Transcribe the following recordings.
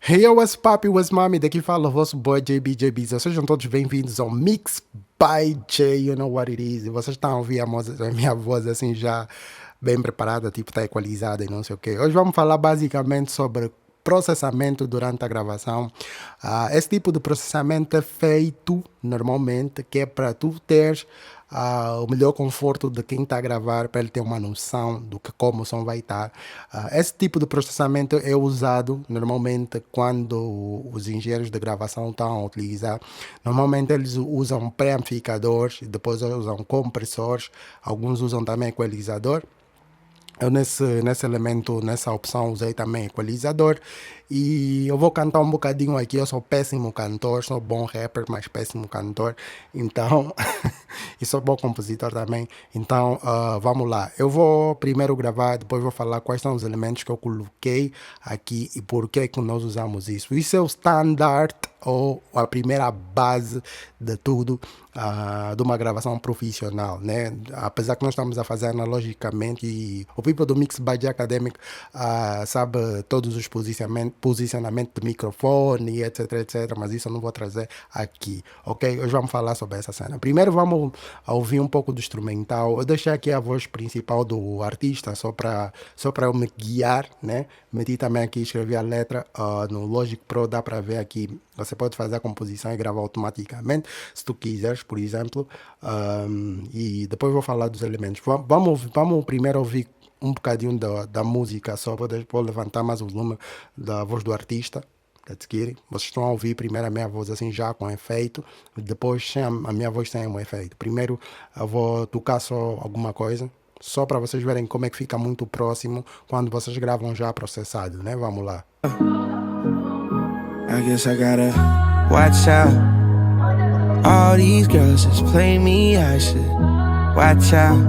Hey, yo, what's papi, what's mami? Daqui fala o vosso boy JB. Sejam todos bem-vindos ao Mix by J, you know what it is. E vocês estão a ouvir a minha voz assim já bem preparada, tipo está equalizada e não sei o quê. Hoje vamos falar basicamente sobre processamento durante a gravação. Esse tipo de processamento é feito normalmente que é para tu teres o melhor conforto de quem está a gravar, para ele ter uma noção do que como o som vai estar. Esse tipo de processamento é usado normalmente quando os engenheiros de gravação estão a utilizar. Normalmente eles usam pré-amplificadores, depois usam compressores, alguns usam também equalizador. Eu nesse elemento, nessa opção, usei também equalizador. E eu vou cantar um bocadinho aqui. Eu sou péssimo cantor, sou bom rapper, mas péssimo cantor. Então, e sou bom compositor também. Então, vamos lá. Eu vou primeiro gravar, depois vou falar quais são os elementos que eu coloquei aqui e por que nós usamos isso. Isso é o standard ou a primeira base de tudo de uma gravação profissional, né? Apesar que nós estamos a fazer analogicamente e o people do Mix by J Academic sabe todos os posicionamentos de microfone, etc, mas isso eu não vou trazer aqui, ok? Hoje vamos falar sobre essa cena. Primeiro vamos ouvir um pouco do instrumental. Eu deixei aqui a voz principal do artista só para eu me guiar, né? Meti também aqui, escrevi a letra no Logic Pro, dá para ver aqui. Você pode fazer a composição e gravar automaticamente, se tu quiseres, por exemplo. E depois vou falar dos elementos. Vamos primeiro ouvir um bocadinho da música, só para depois levantar mais o volume da voz do artista. Vocês estão a ouvir primeiro a minha voz assim já com efeito, depois sem a minha voz sem um efeito. Primeiro eu vou tocar só alguma coisa, só para vocês verem como é que fica muito próximo quando vocês gravam já processado, né? Vamos lá. I guess I gotta watch out. All these girls just play me, I should watch out.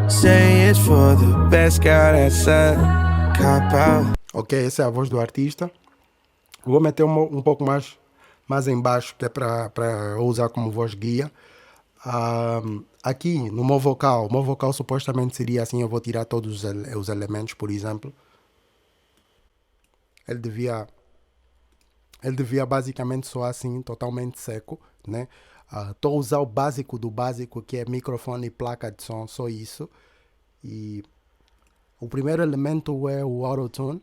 Say it's for the best girl that's a cop out. Ok, essa é a voz do artista. Vou meter um pouco mais embaixo, que é para eu usar como voz guia. Aqui no meu vocal, o meu vocal supostamente seria assim, eu vou tirar todos os elementos, por exemplo. Ele devia basicamente soar assim, totalmente seco, né? Estou a usar o básico do básico, que é microfone e placa de som, só isso. E o primeiro elemento é o Auto-Tune.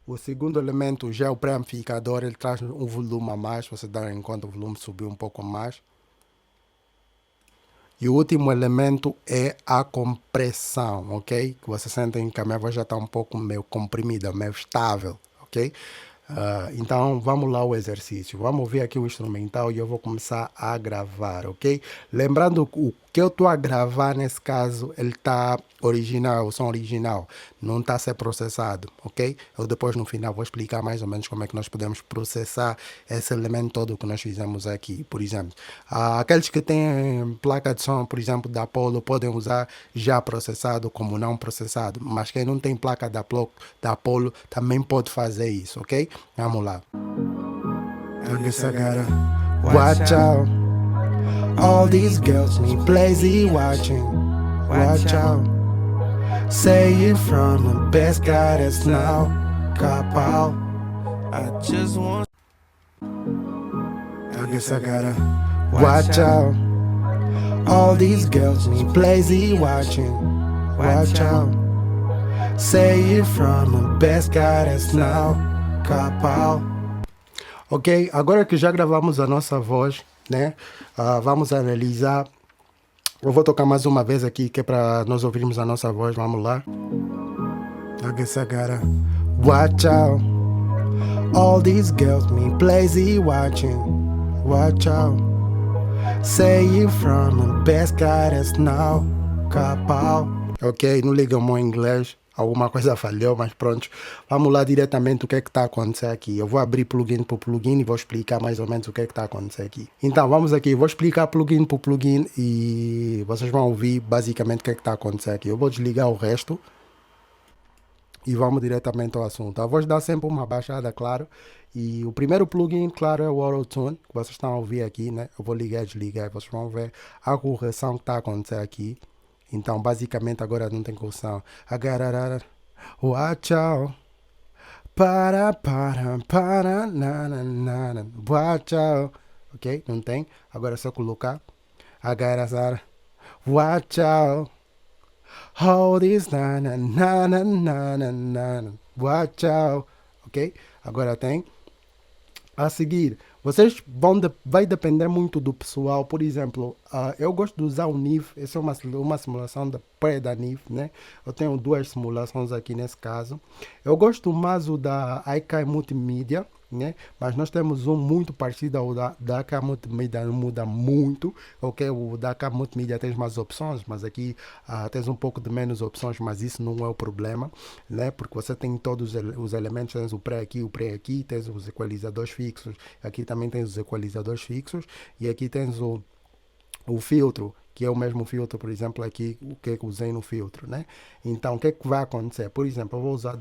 O segundo elemento já é o pré-amplificador, ele traz um volume a mais, você dá em conta o volume subiu um pouco mais. E o último elemento é a compressão, ok? Que vocês sentem que a minha voz já está um pouco meio comprimida, meio estável, ok? Então vamos lá ao exercício. Vamos ouvir aqui o instrumental e eu vou começar a gravar, ok? Lembrando o que eu estou a gravar nesse caso, ele está original, o som original, não está a ser processado, ok? Eu depois no final vou explicar mais ou menos como é que nós podemos processar esse elemento todo que nós fizemos aqui, por exemplo. Aqueles que têm placa de som, por exemplo, da Apollo, podem usar já processado como não processado, mas quem não tem placa da Apollo também pode fazer isso, ok? Vamos lá. I guess I gotta Watch out. All these girls need lazy watching. Watch out. Say it from the best guy that's now. Cop out. I just want. I guess I gotta watch out. All these girls need lazy watching. Watch out. Say it from the best guy that's now. Cop out. Ok, agora que já gravamos a nossa voz, né? Vamos analisar. Eu vou tocar mais uma vez aqui, que é para nós ouvirmos a nossa voz. Vamos lá. I guess I gotta watch out. All these girls me lazy watching. Watch out. Say it from the best guy that's now. Cop out. Ok, não liga o meu inglês. Alguma coisa falhou, mas pronto. Vamos lá diretamente o que é que está a acontecer aqui. Eu vou abrir plugin por plugin e vou explicar mais ou menos o que é que está a acontecer aqui. Então, vamos aqui. Vou explicar plugin por plugin e vocês vão ouvir basicamente o que é que está a acontecer aqui. Eu vou desligar o resto e vamos diretamente ao assunto. Eu vou dar sempre uma baixada, claro. E o primeiro plugin, claro, é o Auto-Tune, que vocês estão a ouvir aqui, né? Eu vou ligar e desligar e vocês vão ver a correção que está a acontecer aqui. Então, basicamente, agora não tem correção. Watch out. Watch out. Ok? Não tem? Agora é só colocar. Agarazar. Watch out. Hold this na. Watch out. Ok? Agora tem. A seguir, vocês vai depender muito do pessoal. Por exemplo, eu gosto de usar o NIV. Essa é uma simulação da pré da NIV, né? Eu tenho duas simulações aqui nesse caso. Eu gosto mais o da iCai Multimedia, né? Mas nós temos um muito parecido ao da AK Multimedia, não muda muito, ok? O da AK Multimedia tem mais opções, mas aqui tens um pouco de menos opções, mas isso não é o problema, né? Porque você tem todos os elementos, tens o pré aqui, tens os equalizadores fixos, aqui também tens os equalizadores fixos, e aqui tens o filtro, que é o mesmo filtro, por exemplo, aqui, o que eu usei no filtro, né? Então, o que é que vai acontecer? Por exemplo, eu vou usar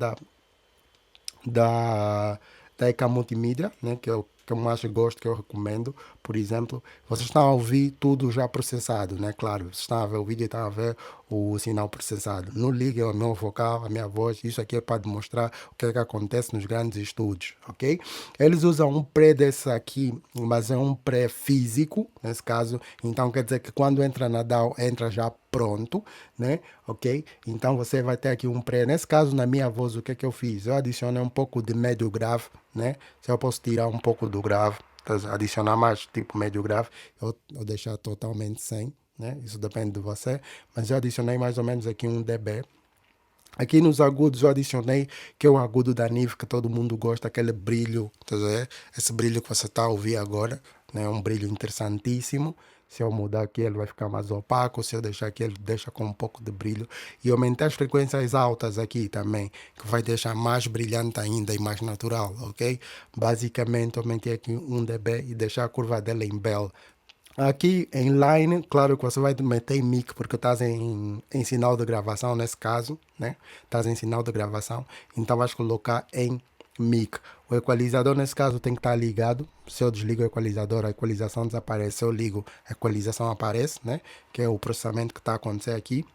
da EK Multimídia, né, que é o que eu mais gosto, que eu recomendo. Por exemplo, vocês estão a ouvir tudo já processado, né? Claro, vocês estão a ver o vídeo e estão a ver o sinal processado. Não liguem o meu vocal, a minha voz. Isso aqui é para demonstrar o que é que acontece nos grandes estúdios, ok? Eles usam um pré desse aqui, mas é um pré físico, nesse caso. Então quer dizer que quando entra na DAW, entra já pronto, né? Ok? Então você vai ter aqui um pré. Nesse caso, na minha voz, o que é que eu fiz? Eu adicionei um pouco de médio grave, né? Se eu posso tirar um pouco do grave, adicionar mais tipo médio grave, eu deixar totalmente sem, né? Isso depende de você, mas eu adicionei mais ou menos aqui 1 dB. Aqui nos agudos eu adicionei, que é o agudo da NIV, que todo mundo gosta, aquele brilho, tá vendo? Esse brilho que você está a ouvir agora, né? É um brilho interessantíssimo. Se eu mudar aqui, ele vai ficar mais opaco. Se eu deixar aqui, ele deixa com um pouco de brilho. E aumentar as frequências altas aqui também, que vai deixar mais brilhante ainda e mais natural, ok? Basicamente, aumentei aqui 1 dB e deixar a curva dela em bell. Aqui em line, claro que você vai meter em mic, porque estás em sinal de gravação nesse caso, né? Estás em sinal de gravação, então vais colocar em mic. O equalizador nesse caso tem que estar ligado. Se eu desligo o equalizador, a equalização desaparece. Se eu ligo, a equalização aparece, né? Que é o processamento que está a acontecer aqui.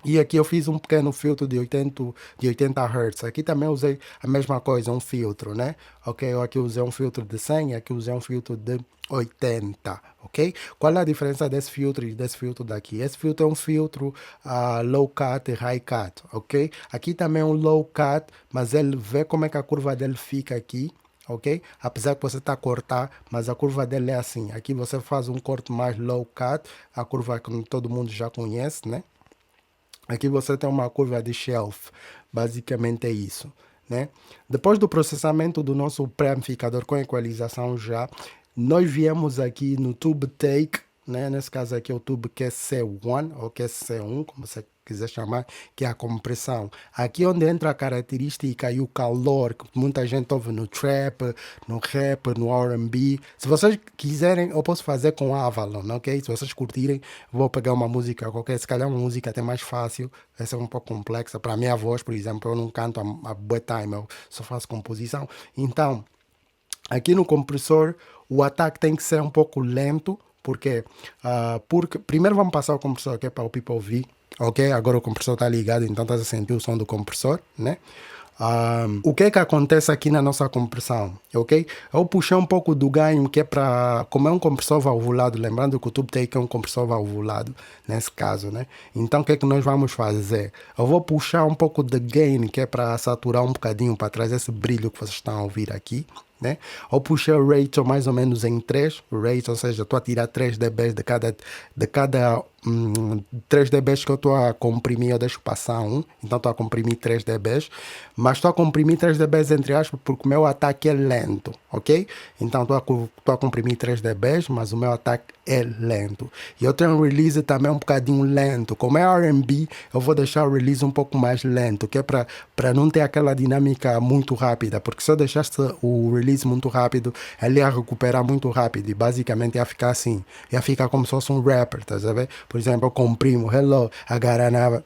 E aqui eu fiz um pequeno filtro de 80 Hz. Aqui também usei a mesma coisa, um filtro, né? Ok, eu aqui usei um filtro de 100 e aqui usei um filtro de 80, ok? Qual é a diferença desse filtro e desse filtro daqui? Esse filtro é um filtro low cut e high cut, ok? Aqui também é um low cut, mas ele vê como é que a curva dele fica aqui, ok? Apesar que você está a cortar, mas a curva dele é assim. Aqui você faz um corte mais low cut, a curva que todo mundo já conhece, né? Aqui você tem uma curva de shelf, basicamente é isso, né? Depois do processamento do nosso pré-amplificador com equalização já, nós viemos aqui no Tube Take, né? Nesse caso aqui é o Tube QC1 ou QC1, como você quiser chamar, que é a compressão. Aqui onde entra a característica e o calor, que muita gente ouve no trap, no rap, no R&B. Se vocês quiserem, eu posso fazer com Avalon, ok? Se vocês curtirem, vou pegar uma música qualquer, se calhar uma música até mais fácil, essa é um pouco complexa. Para a minha voz, por exemplo, eu não canto a boa time, eu só faço composição. Então, aqui no compressor, o ataque tem que ser um pouco lento, porque primeiro vamos passar o compressor aqui para o people ouvir, ok? Agora o compressor está ligado, então está a sentir o som do compressor, né? O que é que acontece aqui na nossa compressão, ok? Eu puxei um pouco do ganho, que é para, como é um compressor valvulado, lembrando que o Tube Take é um compressor valvulado, nesse caso, né? Então o que é que nós vamos fazer? Eu vou puxar um pouco de gain, que é para saturar um bocadinho, para trazer esse brilho que vocês estão a ouvir aqui, né? Eu puxei o ratio mais ou menos em 3 ratio, ou seja, estou a tirar 3 dB de cada 3 dBs que eu estou a comprimir, eu deixo passar então estou a comprimir 3 dBs, mas estou a comprimir 3 dBs entre aspas porque o meu ataque é lento, ok? Então estou a comprimir 3 dBs, mas o meu ataque é lento. E eu tenho um release também um bocadinho lento. Como é R&B, eu vou deixar o release um pouco mais lento, que é para não ter aquela dinâmica muito rápida, porque se eu deixasse o release muito rápido, ele ia recuperar muito rápido e basicamente ia ficar assim, ia ficar como se fosse um rapper, tá a ver? Por exemplo, eu comprimo, hello, agaranava,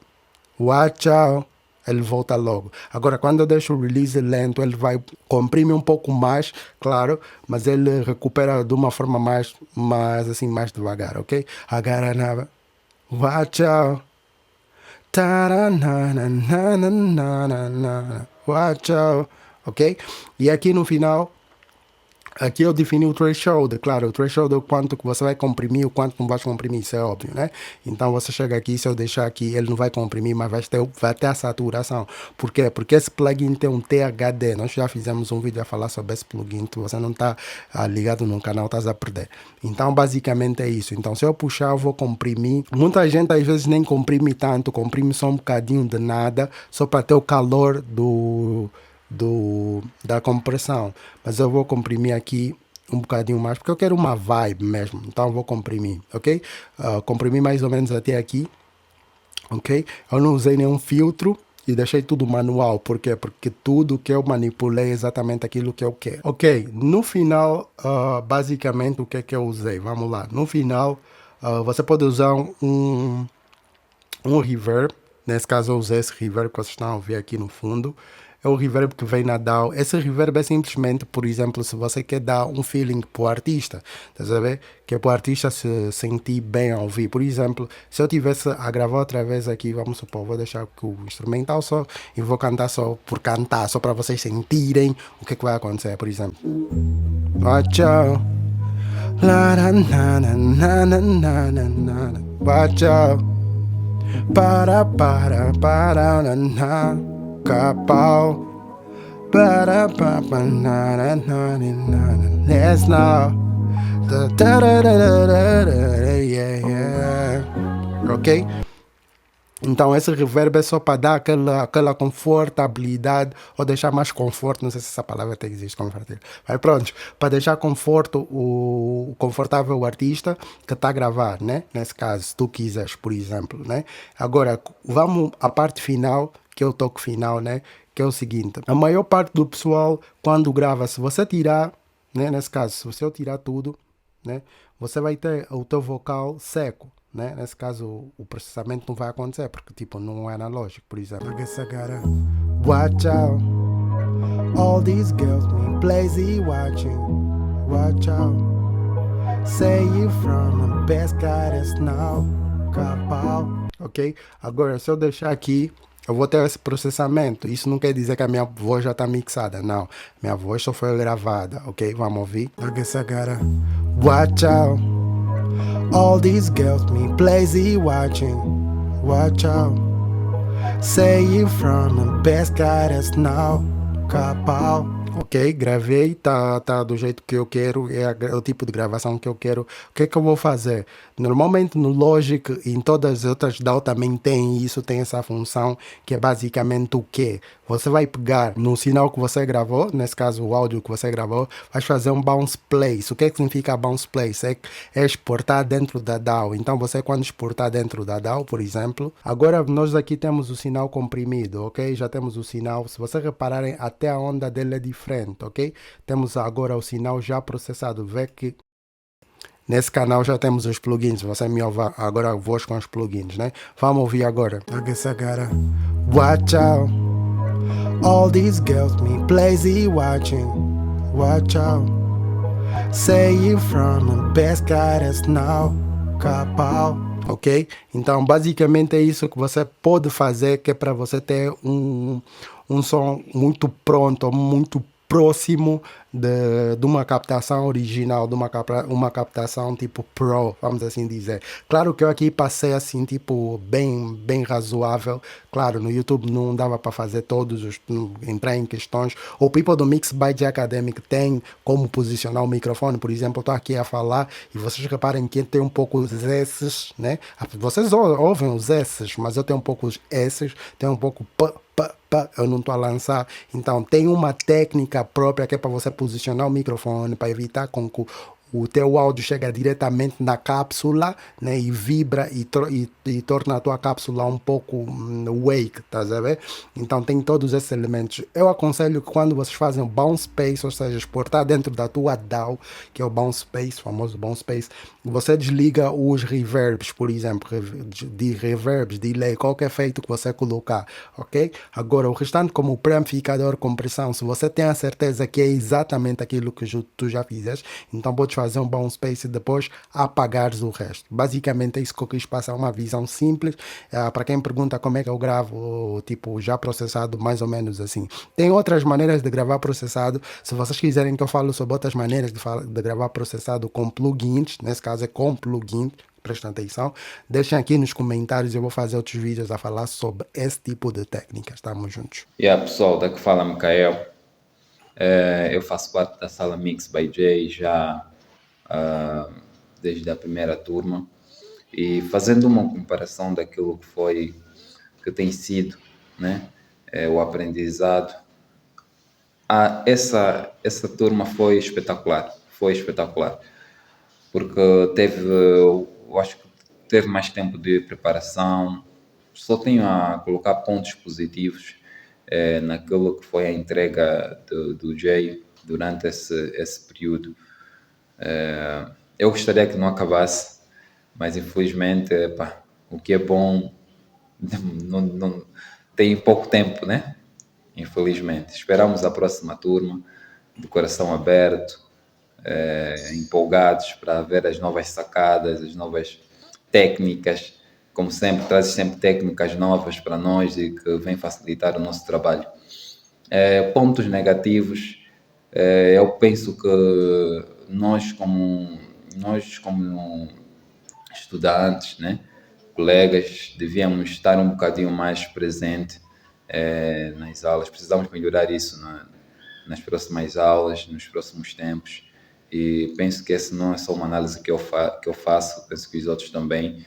watch out, ele volta logo. Agora, quando eu deixo o release lento, ele vai comprimir um pouco mais, claro, mas ele recupera de uma forma mais devagar, ok? Agaranava, watch out, taranana, watch out. ok? E aqui no final, aqui eu defini o threshold, claro, o threshold é o quanto que você vai comprimir, o quanto não vai comprimir, isso é óbvio, né? Então você chega aqui, se eu deixar aqui, ele não vai comprimir, mas vai ter a saturação. Por quê? Porque esse plugin tem um THD, nós já fizemos um vídeo a falar sobre esse plugin, se você não está ligado no canal, estás a perder. Então basicamente é isso, então se eu puxar eu vou comprimir, muita gente às vezes nem comprime tanto, comprime só um bocadinho de nada, só para ter o calor da compressão, mas eu vou comprimir aqui um bocadinho mais, porque eu quero uma vibe mesmo, então eu vou comprimir, ok? Comprimi mais ou menos até aqui, ok? Eu não usei nenhum filtro e deixei tudo manual, por quê? Porque tudo que eu manipulei é exatamente aquilo que eu quero. Ok, no final, basicamente o que é que eu usei? Vamos lá, no final, você pode usar um reverb, nesse caso eu usei esse reverb que vocês estão a ver aqui no fundo, é o reverb que vem na DAW. Esse reverb é simplesmente, por exemplo, se você quer dar um feeling para o artista, estás a ver? Que é para o artista se sentir bem ao ouvir. Por exemplo, se eu tivesse a gravar outra vez aqui, vamos supor, vou deixar o instrumental só e vou cantar só por cantar, só para vocês sentirem o que vai acontecer, por exemplo. Watch out. La na na na na na na na. Watch out. Para na na. Capau. Para na na na na. Let's now. Da da da da da da. Yeah yeah. Ok? Então esse reverb é só para dar aquela confortabilidade ou deixar mais conforto, não sei se essa palavra até existe, confortável. Mas pronto, para deixar conforto o confortável o artista que está a gravar, né? Nesse caso, se tu quiseres, por exemplo, né? Agora, vamos à parte final, que é o toque final, né? Que é o seguinte, a maior parte do pessoal, quando grava, se você tirar, né? Nesse caso, se você tirar tudo, né? Você vai ter o teu vocal seco. Né? Nesse caso, o processamento não vai acontecer, porque tipo, não é analógico, por exemplo. I guess I gotta watch out. All these girls me lazy watching. Watch out. Say you from the best goddess now. Capau. Ok? Agora, se eu deixar aqui, eu vou ter esse processamento. Isso não quer dizer que a minha voz já está mixada, não. Minha voz só foi gravada, ok? Vamos ouvir. I guess I gotta watch out. All these girls me lazy watching. Watch out. Say you from the best goddess now. Capau. Ok, gravei, tá do jeito que eu quero, é o tipo de gravação que eu quero. O que é que eu vou fazer? Normalmente no Logic e em todas as outras DAW também tem isso, tem essa função, que é basicamente o quê? Você vai pegar no sinal que você gravou, nesse caso o áudio que você gravou, vai fazer um bounce place. O que é que significa bounce place? É exportar dentro da DAW. Então você quando exportar dentro da DAW, por exemplo, agora nós aqui temos o sinal comprimido, ok? Já temos o sinal, se vocês repararem, até a onda dele é diferente, ok? Temos agora o sinal já processado, vê que nesse canal já temos os plugins, você me ouve agora a voz com os plugins, né? Vamos ouvir agora. I guess I gotta watch out. All these girls me lazy watching. Watch out. Say you from the best goddess now. Capau. Ok? Então basicamente é isso que você pode fazer, que é para você ter um som muito pronto, muito próximo de uma captação original, de uma captação tipo pro, vamos assim dizer. Claro que eu aqui passei assim tipo bem razoável. Claro, no YouTube não dava para fazer todos entrar em questões. O people do Mix by J Academic tem como posicionar o microfone, por exemplo, eu estou aqui a falar e vocês reparem que tem um pouco os S's, né? Vocês ouvem os S's, mas eu tenho um pouco os S's, tenho um pouco eu não estou a lançar. Então tem uma técnica própria que é para você posicionar o microfone, para evitar com que o teu áudio chega diretamente na cápsula, né, e vibra e torna a tua cápsula um pouco wake, tá a ver? Então tem todos esses elementos. Eu aconselho que quando vocês fazem o bounce space, ou seja, exportar dentro da tua DAW, que é o bounce space, o famoso bounce space, você desliga os reverbs, por exemplo, de reverbs, delay, qualquer efeito que você colocar, ok? Agora, o restante, como o preamplificador, compressão, se você tem a certeza que é exatamente aquilo que tu já fizeste, então pode fazer um bom space e depois apagares o resto. Basicamente é isso que eu quis passar, uma visão simples. Para quem pergunta como é que eu gravo, tipo, já processado, mais ou menos assim. Tem outras maneiras de gravar processado. Se vocês quiserem que eu falo sobre outras maneiras de gravar processado com plugins, nesse caso é com plugins, prestem atenção, deixem aqui nos comentários, eu vou fazer outros vídeos a falar sobre esse tipo de técnicas. Estamos juntos. E aí, pessoal, daqui fala Micael. Eu faço parte da sala Mix by J já desde a primeira turma, e fazendo uma comparação daquilo que tem sido, né, o aprendizado, essa turma foi espetacular, porque eu acho que teve mais tempo de preparação. Só tenho a colocar pontos positivos naquilo que foi a entrega do Jay durante esse período. Eu gostaria que não acabasse, mas infelizmente, o que é bom não tem pouco tempo, né? Infelizmente. Esperamos a próxima turma, de coração aberto, empolgados para ver as novas sacadas, as novas técnicas. Como sempre, traz sempre técnicas novas para nós e que vem facilitar o nosso trabalho. Pontos negativos, eu penso que nós como estudantes, né, colegas, devíamos estar um bocadinho mais presente nas aulas. Precisamos melhorar isso nas próximas aulas, nos próximos tempos. E penso que essa não é só uma análise que eu faço, penso que os outros também.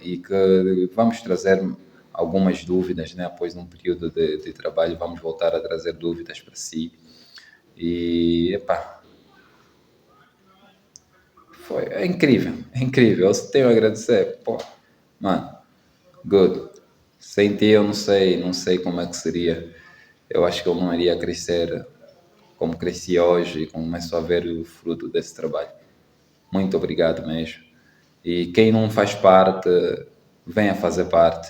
E que vamos trazer algumas dúvidas, né? Após um período de trabalho, vamos voltar a trazer dúvidas para si. E, é incrível. Eu só tenho a agradecer. Mano, good. Sem ti eu não sei como é que seria. Eu acho que eu não iria crescer como cresci hoje e começo a ver o fruto desse trabalho. Muito obrigado mesmo. E quem não faz parte, venha fazer parte.